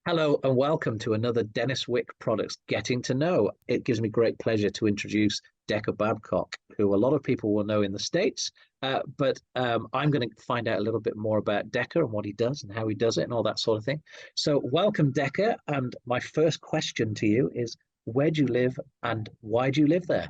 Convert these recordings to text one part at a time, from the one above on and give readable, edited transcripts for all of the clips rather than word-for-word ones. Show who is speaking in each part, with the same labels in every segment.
Speaker 1: Hello and welcome to another Denis Wick Products Getting to Know. It gives me great pleasure to introduce Decker Babcock, who a lot of people will know in the States, but I'm going to find out a little bit more about Decker and what he does and how he does it and all that sort of thing. So welcome, Decker. And my first question to you is, where do you live and why do you live there?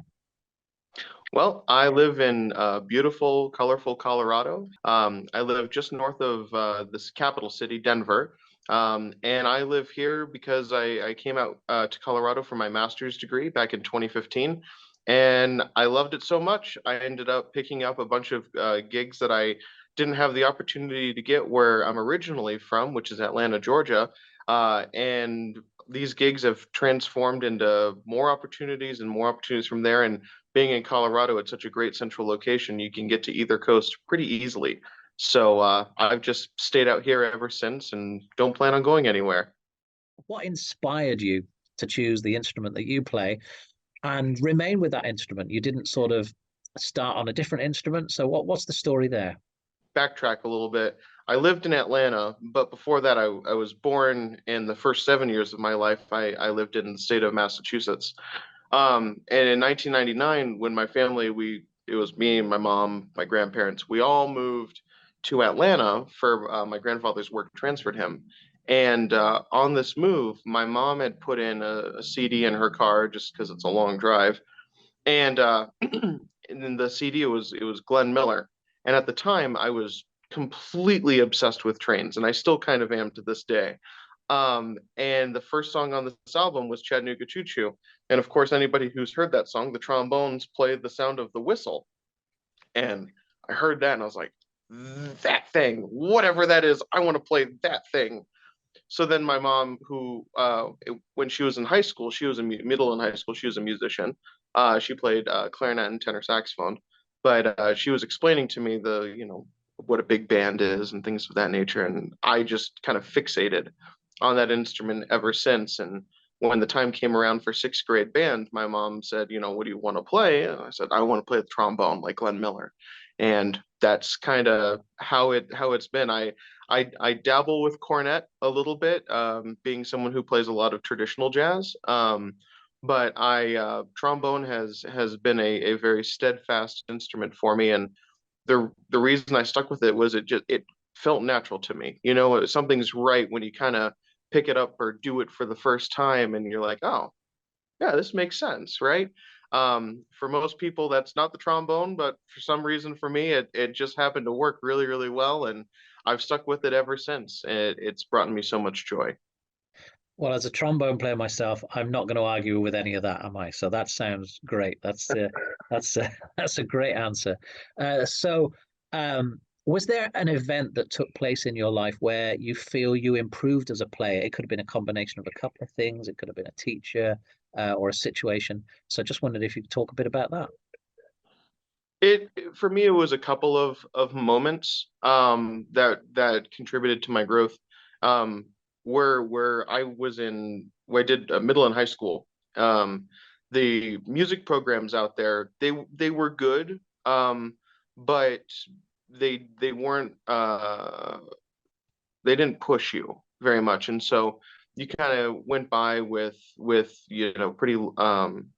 Speaker 2: Well, I live in beautiful, colorful Colorado. I live just north of this capital city, Denver. And I live here because I came out to Colorado for my master's degree back in 2015. And I loved it so much, I ended up picking up a bunch of gigs that I didn't have the opportunity to get where I'm originally from, which is Atlanta, Georgia. And these gigs have transformed into more opportunities from there. And being in Colorado at such a great central location, you can get to either coast pretty easily. So I've just stayed out here ever since and don't plan on going anywhere.
Speaker 1: What inspired you to choose the instrument that you play and remain with that instrument? You didn't sort of start on a different instrument. So what's the story there?
Speaker 2: Backtrack a little bit. I lived in Atlanta, but before that, I was born in the first 7 years of my life. I lived in the state of Massachusetts. And in 1999, when my family, it was me and my mom, my grandparents, we all moved to Atlanta for my grandfather's work transferred him. And on this move, my mom had put in a CD in her car just because it's a long drive. And and then the CD it was Glenn Miller. And at the time, I was completely obsessed with trains, and I still kind of am to this day. And the first song on this album was Chattanooga Choo Choo. And of course, anybody who's heard that song, the trombones play the sound of the whistle. And I heard that and I was like, that thing, whatever that is, I want to play that thing. So then my mom, when she was in high school, she was in middle and high school, she was a musician. She played clarinet and tenor saxophone, but she was explaining to me what a big band is and things of that nature, and I just kind of fixated on that instrument ever since. And when the time came around for sixth grade band, my mom said, what do you want to play? And I said, I want to play the trombone like Glenn Miller. And that's kind of how it's been. I dabble with cornet a little bit, being someone who plays a lot of traditional jazz. But I trombone has been a very steadfast instrument for me, and the reason I stuck with it was it felt natural to me. Something's right when you kind of pick it up or do it for the first time, and you're like, oh, yeah, this makes sense, right? For most people, that's not the trombone, but for some reason, for me, it just happened to work really, really well, and I've stuck with it ever since. It's brought me so much joy.
Speaker 1: Well, as a trombone player myself, I'm not going to argue with any of that, am I? So that sounds great. That's that's a great answer. So, was there an event that took place in your life where you feel you improved as a player? It could have been a combination of a couple of things. It could have been a teacher or a situation. So, just wondered if you could talk a bit about that.
Speaker 2: It for me, it was a couple of moments that contributed to my growth. Um, where I did middle and high school. The music programs out there, they were good, but they weren't they didn't push you very much, and so you kind of went by with pretty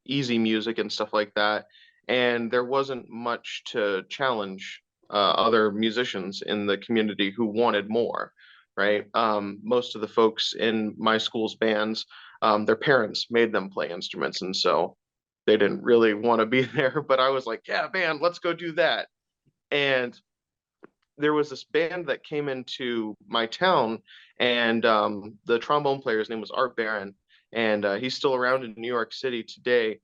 Speaker 2: easy music and stuff like that, and there wasn't much to challenge other musicians in the community who wanted more, right? Most of the folks in my school's bands, their parents made them play instruments, and so they didn't really want to be there. But I was like, yeah, band, let's go do that. And there was this band that came into my town, and the trombone player's name was Art Barron, and he's still around in New York City today.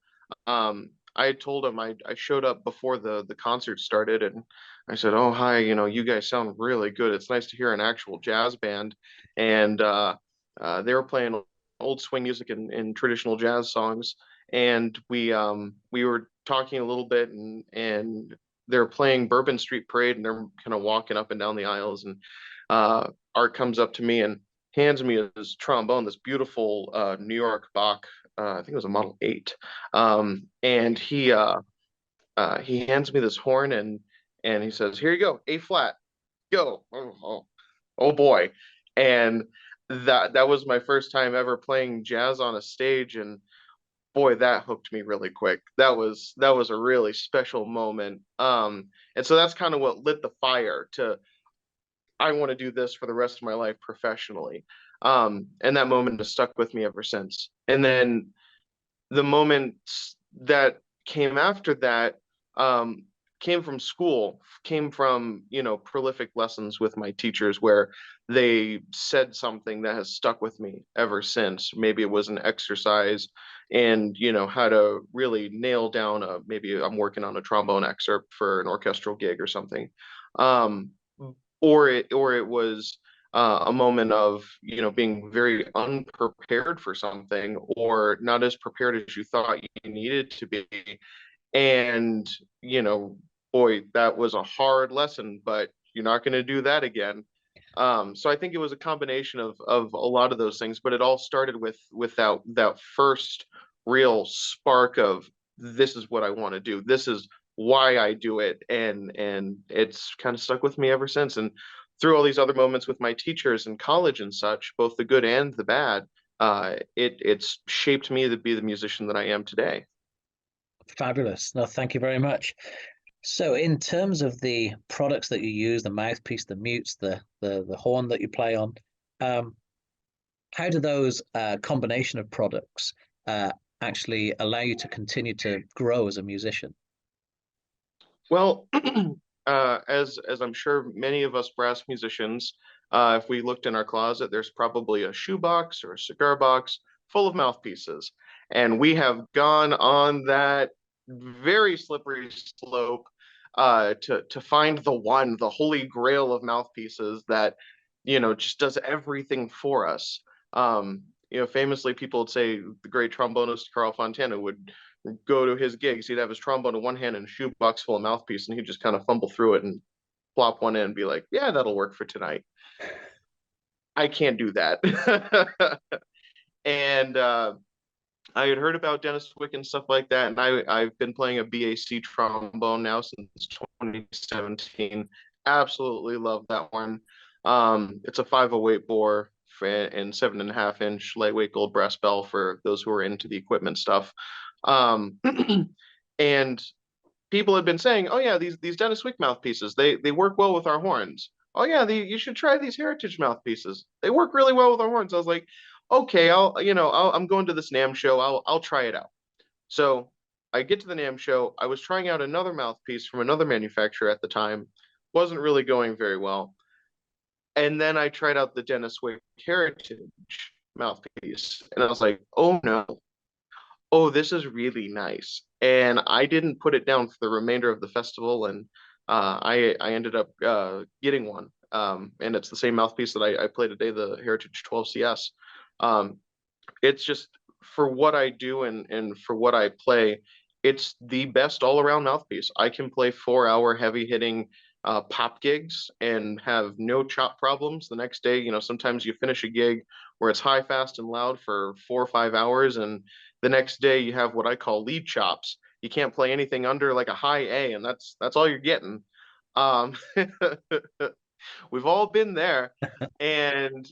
Speaker 2: I had told him I showed up before the concert started, and I said, "Oh, hi, you guys sound really good. It's nice to hear an actual jazz band." And they were playing old swing music and traditional jazz songs, and we were talking a little bit, and they're playing Bourbon Street Parade, and they're kind of walking up and down the aisles, and Art comes up to me and hands me his trombone, this beautiful New York Bach, I think it was a Model 8, and he hands me this horn, and he says, "Here you go, A flat, go." Oh boy. And that was my first time ever playing jazz on a stage, and boy, that hooked me really quick. That was a really special moment. And so that's kind of what lit the fire to, I want to do this for the rest of my life professionally. And that moment has stuck with me ever since. And then the moments that came after that, um, came from school, came from, prolific lessons with my teachers where they said something that has stuck with me ever since. Maybe it was an exercise and, how to really nail down maybe I'm working on a trombone excerpt for an orchestral gig or something. Um, or it was a moment of being very unprepared for something or not as prepared as you thought you needed to be, and you know boy, that was a hard lesson, but you're not going to do that again. So I think it was a combination of a lot of those things, but it all started with that first real spark of, this is what I want to do, this is why I do it, and it's kind of stuck with me ever since. And through all these other moments with my teachers in college and such, both the good and the bad, it's shaped me to be the musician that I am today.
Speaker 1: Fabulous. No, thank you very much. So, in terms of the products that you use, the mouthpiece, the mutes, the horn that you play on, um, how do those combination of products uh, actually allow you to continue to grow as a musician?
Speaker 2: Well, as I'm sure many of us brass musicians, if we looked in our closet, there's probably a shoebox or a cigar box full of mouthpieces, and we have gone on that very slippery slope to find the holy grail of mouthpieces that just does everything for us. Famously, people would say the great trombonist Carl Fontana would go to his gigs. He'd have his trombone in one hand and a shoebox full of mouthpiece, and he'd just kind of fumble through it and plop one in and be like, "Yeah, that'll work for tonight." I can't do that. And I had heard about Denis Wick and stuff like that, and I've been playing a BAC trombone now since 2017. Absolutely love that one. It's a 508 bore and 7.5 inch lightweight gold brass bell for those who are into the equipment stuff. Um, and people had been saying, "Oh yeah, these Denis Wick mouthpieces, they work well with our horns. Oh yeah, you should try these Heritage mouthpieces. They work really well with our horns." I was like, "Okay, I'm going to this NAMM show. I'll try it out." So I get to the NAMM show. I was trying out another mouthpiece from another manufacturer at the time. Wasn't really going very well. And then I tried out the Denis Wick Heritage mouthpiece, and I was like, "Oh no, oh, this is really nice." And I didn't put it down for the remainder of the festival, and I ended up getting one. And it's the same mouthpiece that I play today, the Heritage 12CS. It's just, for what I do and for what I play, it's the best all around mouthpiece. I can play 4 hour heavy hitting pop gigs and have no chop problems the next day. Sometimes you finish a gig where it's high, fast, and loud for 4 or 5 hours, and the next day you have what I call lead chops. You can't play anything under like a high A, and that's all you're getting. Um, we've all been there, and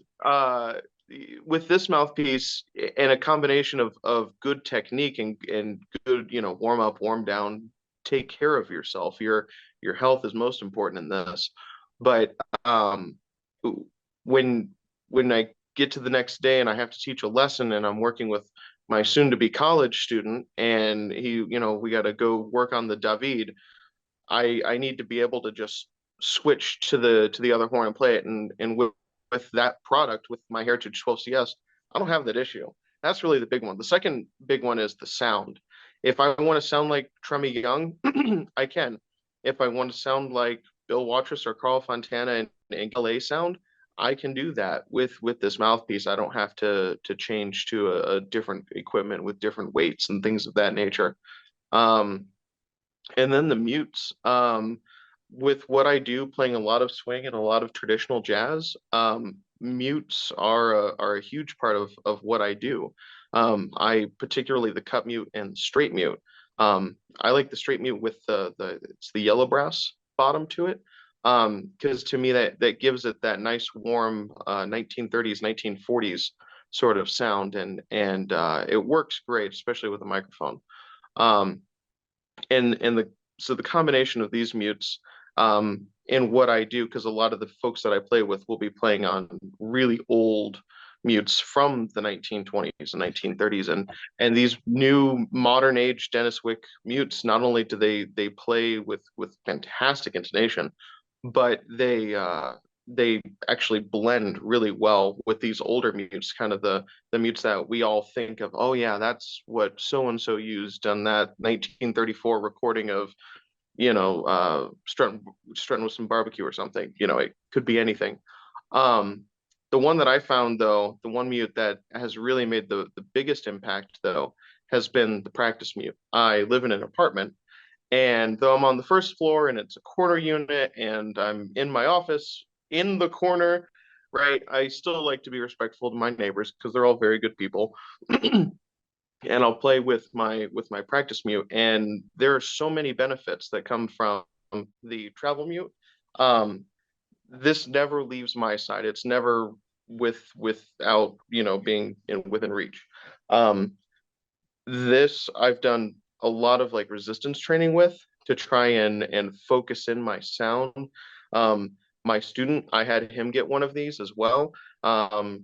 Speaker 2: with this mouthpiece and a combination of good technique and good, warm up, warm down, take care of yourself. Your health is most important in this. But when when I get to the next day and I have to teach a lesson and I'm working with my soon to be college student, and we got to go work on the David. I need to be able to just switch to the other horn and play it, and with that product, with my Heritage 12CS, I don't have that issue. That's really the big one. The second big one is the sound. If I want to sound like Trummy Young, I can. If I want to sound like Bill Watrous or Carl Fontana and LA sound, I can do that with this mouthpiece. I don't have to change to a different equipment with different weights and things of that nature. Um, and then the mutes. With what I do, playing a lot of swing and a lot of traditional jazz, mutes are a huge part of what I do. I particularly the cut mute and straight mute. I like the straight mute with the it's the yellow brass bottom to it. Because to me that gives it that nice warm 1930s, 1940s sort of sound, and it works great, especially with a microphone. Um, and the combination of these mutes in what I do, because a lot of the folks that I play with will be playing on really old mutes from the 1920s and 1930s, and these new modern age Denis Wick mutes, not only do they play with fantastic intonation, but they actually blend really well with these older mutes, kind of the mutes that we all think of. Oh yeah, that's what so and so used on that 1934 recording of, strutting with some barbecue or something. It could be anything. Um, the one that I found, though, the one mute that has really made the biggest impact, though, has been the practice mute. I live in an apartment, and though I'm on the first floor and it's a corner unit and I'm in my office in the corner, right, I still like to be respectful to my neighbors because they're all very good people. And I'll play with my practice mute, and there are so many benefits that come from the travel mute. Um, this never leaves my side. It's never without being within reach. Um, this I've done a lot of like resistance training with to try and focus in my sound. Um, my student, I had him get one of these as well,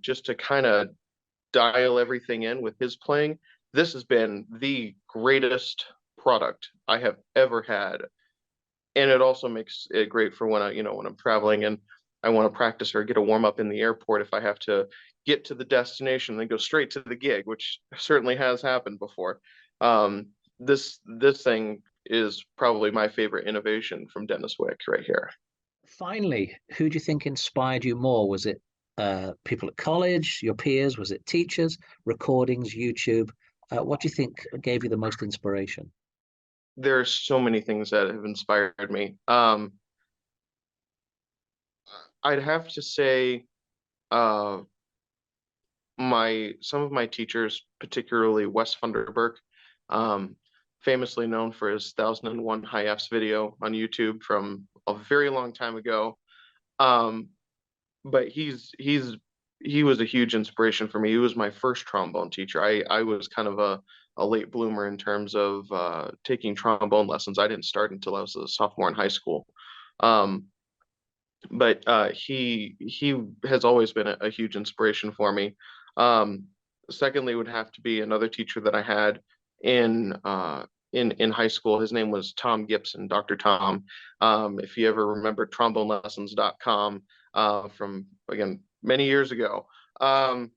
Speaker 2: just to kind of dial everything in with his playing. This has been the greatest product I have ever had, and it also makes it great for when I'm traveling and I want to practice or get a warm up in the airport if I have to get to the destination and then go straight to the gig, which certainly has happened before. This thing is probably my favorite innovation from Denis Wick right here.
Speaker 1: Finally, who do you think inspired you more? Was it people at college, your peers? Was it teachers, recordings, YouTube? What do you think gave you the most inspiration?
Speaker 2: There's so many things that have inspired me. I'd have to say uh, my some of my teachers, particularly Wes Funderburk, um, famously known for his 1001 High Fs video on YouTube from a very long time ago. Um, but he was a huge inspiration for me. He was my first trombone teacher. I was kind of a late bloomer in terms of taking trombone lessons. I didn't start until I was a sophomore in high school. Um, but he has always been a huge inspiration for me. Um, Secondly, would have to be another teacher that I had in in high school. His name was Tom Gibson, Dr. Tom. If you ever remember trombonelessons.com from again many years ago. I'm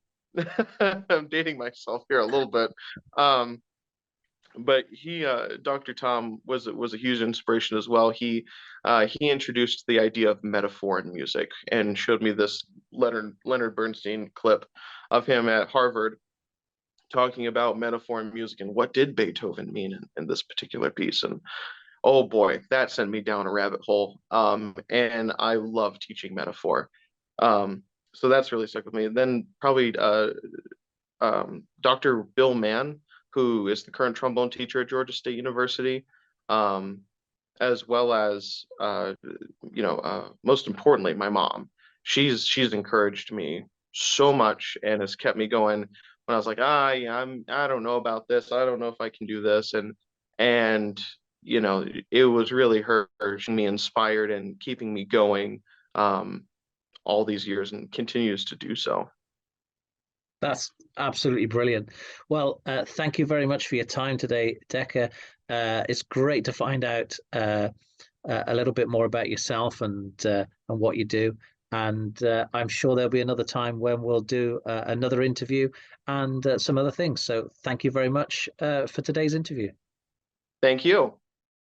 Speaker 2: dating myself here a little bit. Um, but Dr. Tom was a huge inspiration as well. He introduced the idea of metaphor in music and showed me this Leonard Bernstein clip of him at Harvard talking about metaphor in music and what did Beethoven mean in this particular piece. And oh boy, that sent me down a rabbit hole. And I love teaching metaphor. So that's really stuck with me. And then probably Dr. Bill Mann, who is the current trombone teacher at Georgia State University, um, as well as most importantly, my mom. She's encouraged me so much and has kept me going when I was like, yeah, I don't know about this. I don't know if I can do this. And it was really her keeping me inspired and keeping me going all these years and continues to do so.
Speaker 1: That's absolutely brilliant. Well, thank you very much for your time today, Decker. It's great to find out a little bit more about yourself and what you do. And I'm sure there'll be another time when we'll do another interview and some other things. So thank you very much for today's interview.
Speaker 2: Thank you.